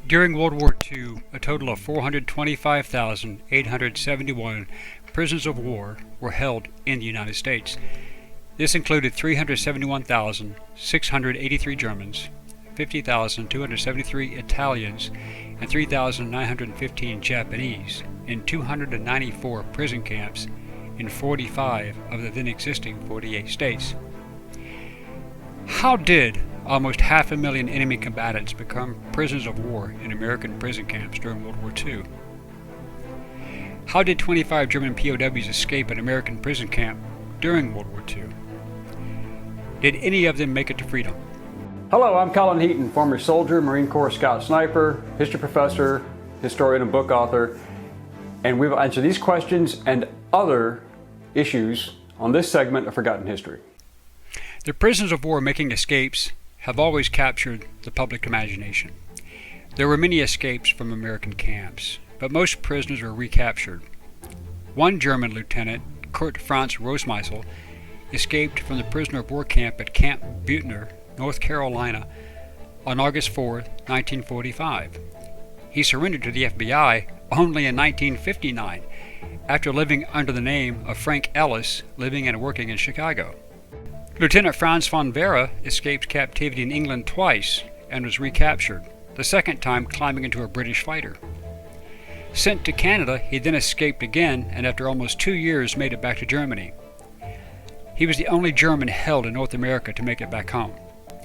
During World War II, a total of 425,871 prisoners of war were held in the United States. This included 371,683 Germans, 50,273 Italians, and 3,915 Japanese in 294 prison camps in 45 of the then existing 48 states. How did almost 500,000 enemy combatants become prisoners of war in American prison camps during World War II? How did 25 German POWs escape an American prison camp during World War II? Did any of them make it to freedom? Hello, I'm Colin Heaton, former soldier, Marine Corps Scout Sniper, history professor, historian and book author, and we will answer these questions and other issues on this segment of Forgotten History. The prisoners of war making escapes have always captured the public imagination. There were many escapes from American camps, but most prisoners were recaptured. One German lieutenant, Kurt Franz Rosmeisel, escaped from the prisoner of war camp at Camp Butner, North Carolina, on August 4, 1945. He surrendered to the FBI only in 1959, after living under the name of Frank Ellis, living and working in Chicago. Lieutenant Franz von Vera escaped captivity in England twice and was recaptured, the second time climbing into a British fighter. Sent to Canada, he then escaped again and after almost 2 years made it back to Germany. He was the only German held in North America to make it back home.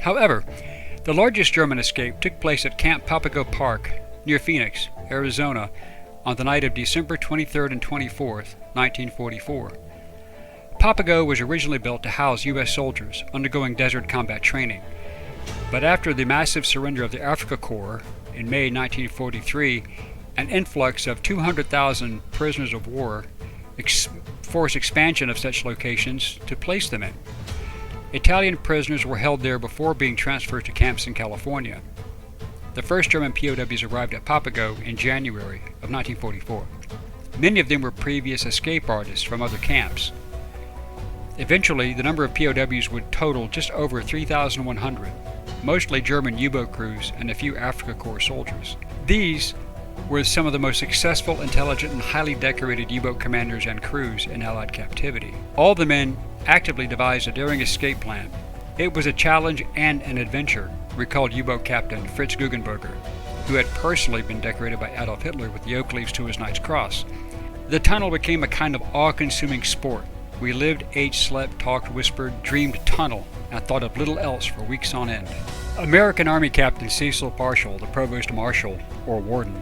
However, the largest German escape took place at Camp Papago Park near Phoenix, Arizona, on the night of December 23rd and 24th, 1944. Papago was originally built to house U.S. soldiers undergoing desert combat training, but after the massive surrender of the Afrika Korps in May 1943, an influx of 200,000 prisoners of war forced expansion of such locations to place them in. Italian prisoners were held there before being transferred to camps in California. The first German POWs arrived at Papago in January of 1944. Many of them were previous escape artists from other camps. Eventually, the number of POWs would total just over 3,100, mostly German U-boat crews and a few Afrika Korps soldiers. These were some of the most successful, intelligent, and highly decorated U-boat commanders and crews in Allied captivity. All the men actively devised a daring escape plan. It was a challenge and an adventure, recalled U-boat captain Fritz Guggenberger, who had personally been decorated by Adolf Hitler with the oak leaves to his Knight's Cross. The tunnel became a kind of awe-consuming sport. We lived, ate, slept, talked, whispered, dreamed tunnel, and thought of little else for weeks on end. American Army Captain Cecil Parshall, the Provost Marshal, or Warden,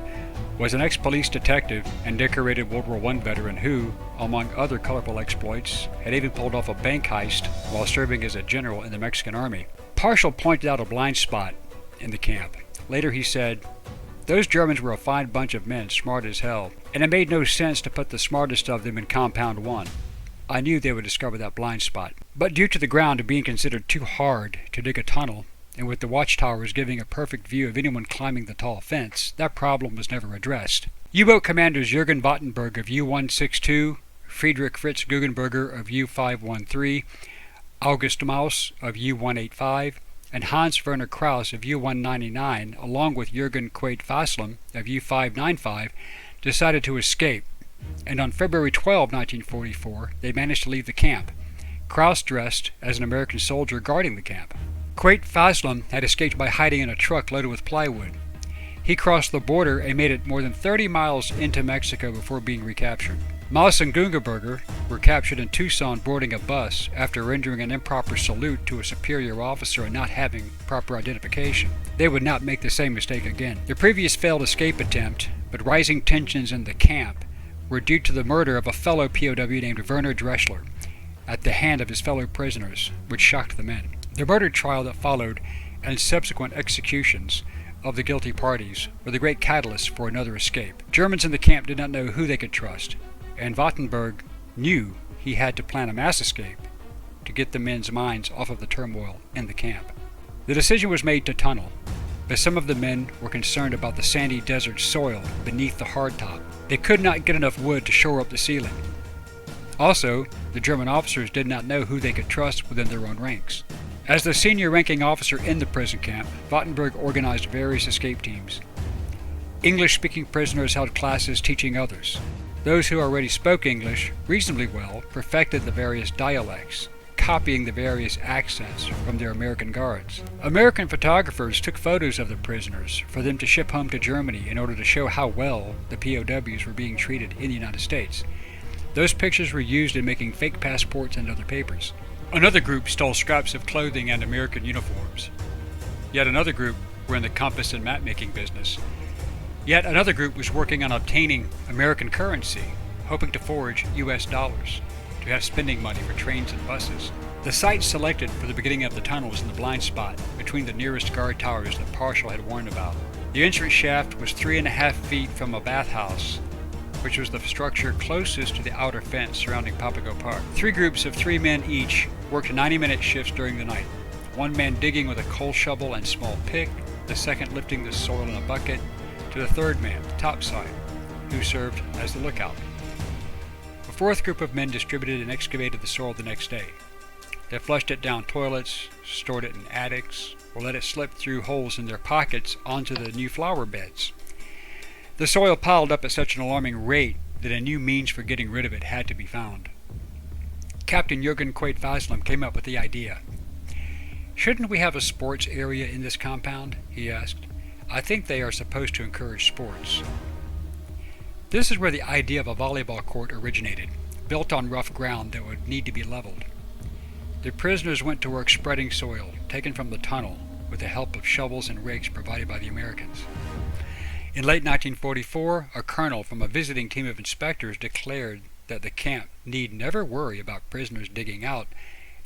was an ex-police detective and decorated World War I veteran who, among other colorful exploits, had even pulled off a bank heist while serving as a general in the Mexican Army. Parshall pointed out a blind spot in the camp. Later he said, "Those Germans were a fine bunch of men, smart as hell, and it made no sense to put the smartest of them in Compound 1. I knew they would discover that blind spot. But due to the ground being considered too hard to dig a tunnel, and with the watchtowers giving a perfect view of anyone climbing the tall fence, that problem was never addressed." U-boat commanders Jurgen Wattenberg of U-162, Friedrich Fritz Guggenberger of U-513, August Maus of U-185, and Hans Werner Krauss of U-199, along with Jürgen Quate-Faslem of U-595, decided to escape, and on February 12, 1944, they managed to leave the camp. Krauss dressed as an American soldier guarding the camp. Quate-Faslem had escaped by hiding in a truck loaded with plywood. He crossed the border and made it more than 30 miles into Mexico before being recaptured. Maus and Guggenberger were captured in Tucson boarding a bus after rendering an improper salute to a superior officer and not having proper identification. They would not make the same mistake again. Their previous failed escape attempt, but rising tensions in the camp, were due to the murder of a fellow POW named Werner Drechsler at the hand of his fellow prisoners, which shocked the men. The murder trial that followed and subsequent executions of the guilty parties were the great catalyst for another escape. Germans in the camp did not know who they could trust, and Wattenberg knew he had to plan a mass escape to get the men's minds off of the turmoil in the camp. The decision was made to tunnel, but some of the men were concerned about the sandy desert soil beneath the hardtop. They could not get enough wood to shore up the ceiling. Also, the German officers did not know who they could trust within their own ranks. As the senior ranking officer in the prison camp, Wattenberg organized various escape teams. English-speaking prisoners held classes teaching others. Those who already spoke English reasonably well perfected the various dialects, copying the various accents from their American guards. American photographers took photos of the prisoners for them to ship home to Germany in order to show how well the POWs were being treated in the United States. Those pictures were used in making fake passports and other papers. Another group stole scraps of clothing and American uniforms. Yet another group were in the compass and map-making business. Yet another group was working on obtaining American currency, hoping to forge U.S. dollars to have spending money for trains and buses. The site selected for the beginning of the tunnel was in the blind spot between the nearest guard towers that Parshall had warned about. The entrance shaft was 3.5 feet from a bathhouse, which was the structure closest to the outer fence surrounding Papago Park. 3 groups of 3 men each worked 90-minute shifts during the night. 1 man digging with a coal shovel and small pick, the second lifting the soil in a bucket, to the 3rd man, the topside, who served as the lookout. A 4th group of men distributed and excavated the soil the next day. They flushed it down toilets, stored it in attics, or let it slip through holes in their pockets onto the new flower beds. The soil piled up at such an alarming rate that a new means for getting rid of it had to be found. Captain Jurgen Wattenberg came up with the idea. "Shouldn't we have a sports area in this compound?" he asked. "I think they are supposed to encourage sports." This is where the idea of a volleyball court originated, built on rough ground that would need to be leveled. The prisoners went to work spreading soil, taken from the tunnel, with the help of shovels and rakes provided by the Americans. In late 1944, a colonel from a visiting team of inspectors declared that the camp need never worry about prisoners digging out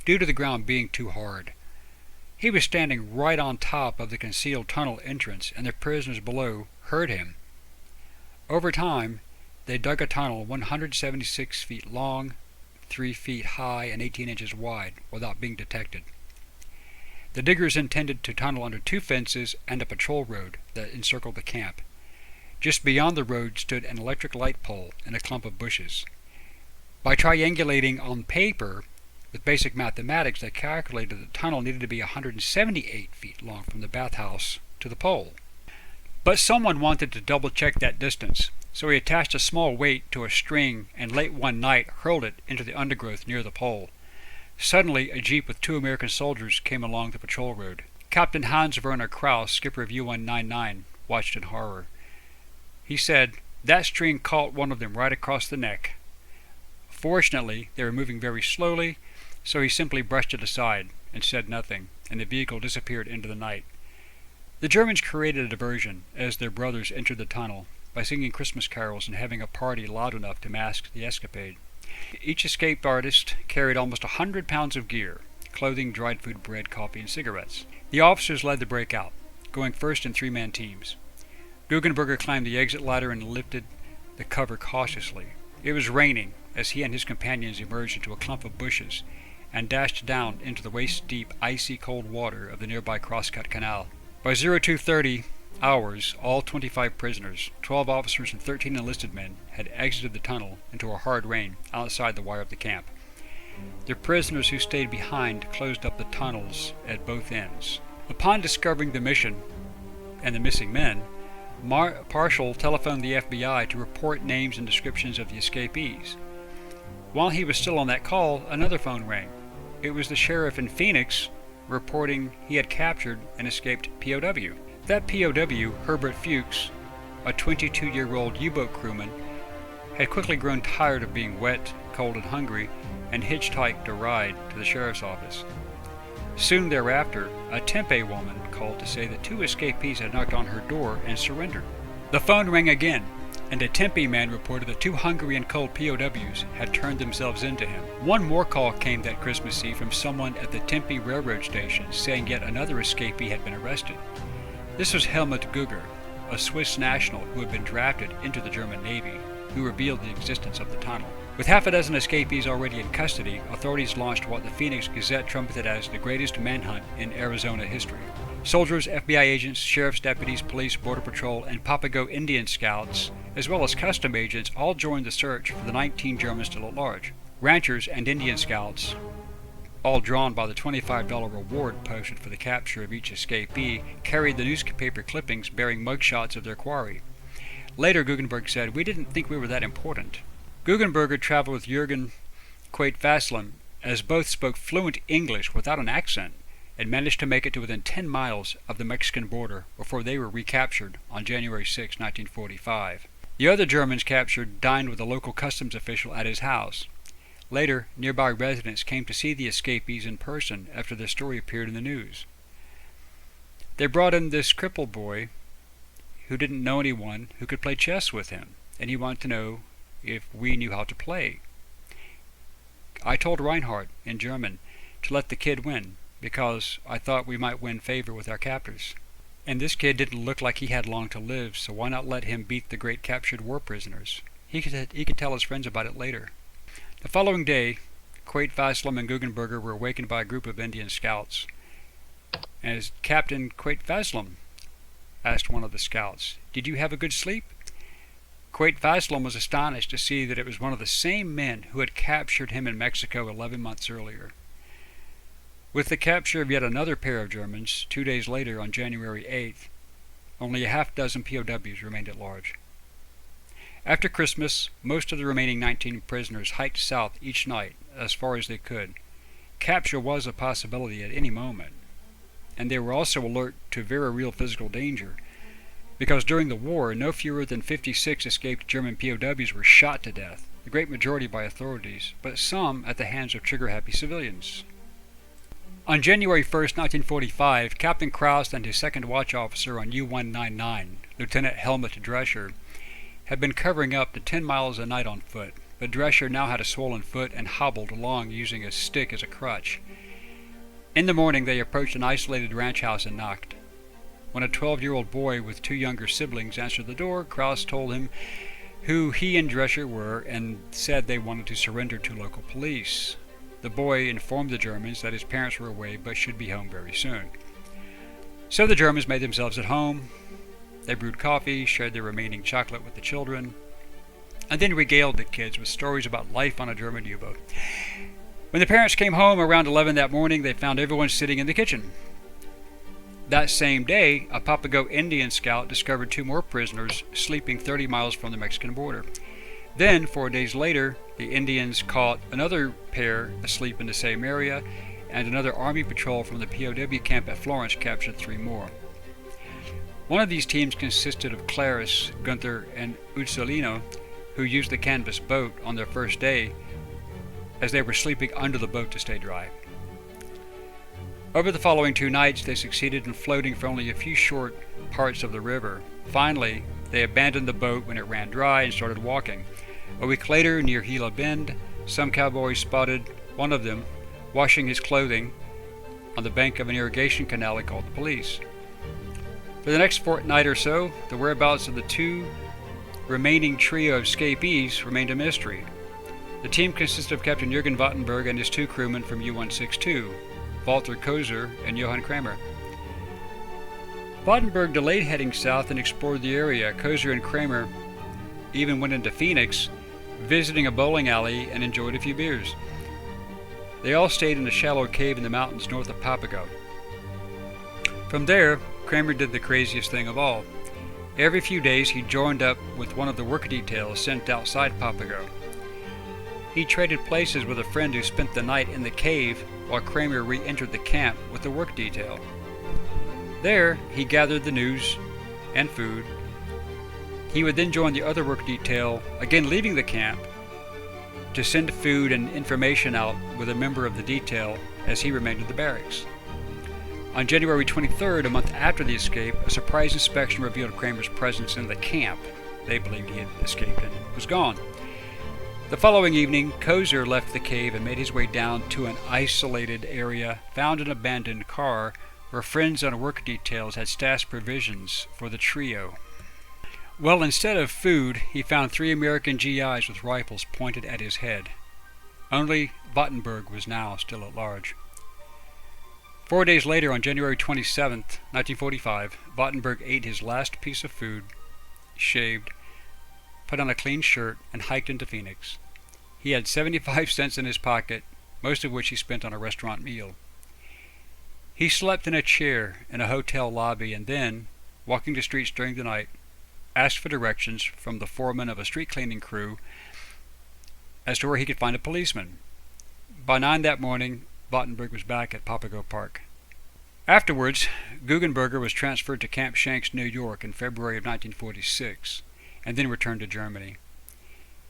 due to the ground being too hard. He was standing right on top of the concealed tunnel entrance, and the prisoners below heard him. Over time, they dug a tunnel 176 feet long, 3 feet high, and 18 inches wide without being detected. The diggers intended to tunnel under 2 fences and a patrol road that encircled the camp. Just beyond the road stood an electric light pole and a clump of bushes. By triangulating on paper with basic mathematics, they calculated the tunnel needed to be 178 feet long from the bathhouse to the pole. But someone wanted to double-check that distance, so he attached a small weight to a string and late one night hurled it into the undergrowth near the pole. Suddenly, a jeep with 2 American soldiers came along the patrol road. Captain Hans Werner Krauss, skipper of U-199, watched in horror. He said, "That string caught one of them right across the neck." Fortunately, they were moving very slowly, so he simply brushed it aside and said nothing, and the vehicle disappeared into the night. The Germans created a diversion as their brothers entered the tunnel by singing Christmas carols and having a party loud enough to mask the escapade. Each escaped artist carried almost 100 pounds of gear, clothing, dried food, bread, coffee, and cigarettes. The officers led the breakout, going first in 3-man teams. Guggenberger climbed the exit ladder and lifted the cover cautiously. It was raining as he and his companions emerged into a clump of bushes and dashed down into the waist-deep, icy cold water of the nearby Crosscut Canal. By 02:30 hours, all 25 prisoners, 12 officers and 13 enlisted men, had exited the tunnel into a hard rain outside the wire of the camp. The prisoners who stayed behind closed up the tunnels at both ends. Upon discovering the mission and the missing men, Parshall telephoned the FBI to report names and descriptions of the escapees. While he was still on that call, another phone rang. It was the sheriff in Phoenix reporting he had captured an escaped POW. That POW, Herbert Fuchs, a 22-year-old U-boat crewman, had quickly grown tired of being wet, cold, and hungry, and hitchhiked a ride to the sheriff's office. Soon thereafter, a Tempe woman called to say that 2 escapees had knocked on her door and surrendered. The phone rang again, and a Tempe man reported that 2 hungry and cold POWs had turned themselves in to him. One more call came that Christmas Eve from someone at the Tempe railroad station saying yet another escapee had been arrested. This was Helmut Gugger, a Swiss national who had been drafted into the German Navy, who revealed the existence of the tunnel. With half a dozen escapees already in custody, authorities launched what the Phoenix Gazette trumpeted as the greatest manhunt in Arizona history. Soldiers, FBI agents, sheriff's deputies, police, border patrol, and Papago Indian scouts, as well as custom agents, all joined the search for the 19 Germans still at large. Ranchers and Indian scouts, all drawn by the $25 reward posted for the capture of each escapee, carried the newspaper clippings bearing mugshots of their quarry. Later, Guggenberg said, "We didn't think we were that important." Guggenberg traveled with Jurgen Wattenberg, as both spoke fluent English without an accent, and managed to make it to within 10 miles of the Mexican border before they were recaptured on January 6, 1945. The other Germans captured dined with a local customs official at his house. Later, nearby residents came to see the escapees in person after their story appeared in the news. They brought in this crippled boy who didn't know anyone who could play chess with him, and he wanted to know if we knew how to play. I told Reinhardt, in German, to let the kid win, because I thought we might win favor with our captors. And this kid didn't look like he had long to live, so why not let him beat the great captured war prisoners? He could tell his friends about it later. The following day, Wattenberg and Guggenberg were awakened by a group of Indian scouts. And as Captain Wattenberg asked one of the scouts, "Did you have a good sleep?" Wattenberg was astonished to see that it was one of the same men who had captured him in Mexico 11 months earlier. With the capture of yet another pair of Germans, 2 days later on January 8th, only a half-dozen POWs remained at large. After Christmas, most of the remaining 19 prisoners hiked south each night as far as they could. Capture was a possibility at any moment, and they were also alert to very real physical danger, because during the war, no fewer than 56 escaped German POWs were shot to death, the great majority by authorities, but some at the hands of trigger-happy civilians. On January 1st, 1945, Captain Kraus and his second watch officer on U-199, Lieutenant Helmut Drescher, had been covering up to 10 miles a night on foot, but Drescher now had a swollen foot and hobbled along using a stick as a crutch. In the morning, they approached an isolated ranch house and knocked. When a 12-year-old boy with 2 younger siblings answered the door, Kraus told him who he and Drescher were and said they wanted to surrender to local police. The boy informed the Germans that his parents were away but should be home very soon. So the Germans made themselves at home. They brewed coffee, shared their remaining chocolate with the children, and then regaled the kids with stories about life on a German U-boat. When the parents came home around 11 that morning, they found everyone sitting in the kitchen. That same day, a Papago Indian scout discovered 2 more prisoners sleeping 30 miles from the Mexican border. Then, 4 days later, the Indians caught another pair asleep in the same area, and another army patrol from the POW camp at Florence captured 3 more. One of these teams consisted of Claris, Gunther, and Uzolino, who used the canvas boat on their first day as they were sleeping under the boat to stay dry. Over the following 2 nights, they succeeded in floating for only a few short parts of the river. Finally, they abandoned the boat when it ran dry and started walking. A week later, near Gila Bend, some cowboys spotted one of them washing his clothing on the bank of an irrigation canal and called the police. For the next fortnight or so, the whereabouts of the 2 remaining trio of escapees remained a mystery. The team consisted of Captain Jurgen Wattenberg and his 2 crewmen from U-162, Walter Koser and Johann Kramer. Wattenberg delayed heading south and explored the area. Koser and Kramer even went into Phoenix, visiting a bowling alley, and enjoyed a few beers. They all stayed in a shallow cave in the mountains north of Papago. From there, Kramer did the craziest thing of all. Every few days he joined up with one of the work details sent outside Papago. He traded places with a friend who spent the night in the cave while Kramer re-entered the camp with the work detail. There, he gathered the news and food. He would then join the other work detail, again leaving the camp, to send food and information out with a member of the detail as he remained in the barracks. On January 23rd, a month after the escape, a surprise inspection revealed Kramer's presence in the camp they believed he had escaped and was gone. The following evening, Koser left the cave and made his way down to an isolated area, found an abandoned car where friends on work details had stashed provisions for the trio. Well, instead of food, he found 3 American GIs with rifles pointed at his head. Only Wattenberg was now still at large. 4 days later, on January 27th, 1945, Wattenberg ate his last piece of food, shaved, put on a clean shirt, and hiked into Phoenix. He had 75 cents in his pocket, most of which he spent on a restaurant meal. He slept in a chair in a hotel lobby and then, walking the streets during the night, asked for directions from the foreman of a street cleaning crew as to where he could find a policeman. By 9 that morning, Wattenberg was back at Papago Park. Afterwards, Guggenberger was transferred to Camp Shanks, New York in February of 1946, and then returned to Germany.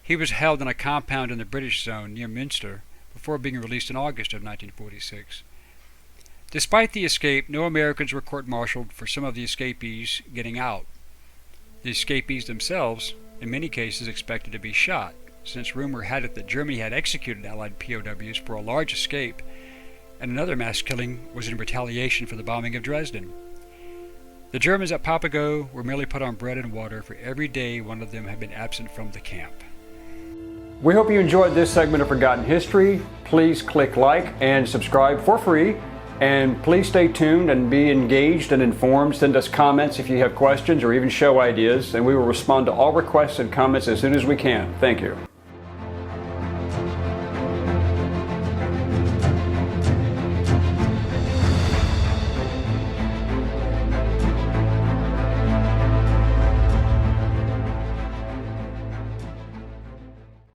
He was held in a compound in the British zone near Münster before being released in August of 1946. Despite the escape, no Americans were court-martialed for some of the escapees getting out. The escapees themselves, in many cases, expected to be shot, since rumor had it that Germany had executed Allied POWs for a large escape, and another mass killing was in retaliation for the bombing of Dresden. The Germans at Papago were merely put on bread and water for every day one of them had been absent from the camp. We hope you enjoyed this segment of Forgotten History. Please click like and subscribe for free. And please stay tuned and be engaged and informed. Send us comments if you have questions or even show ideas, and we will respond to all requests and comments as soon as we can. Thank you.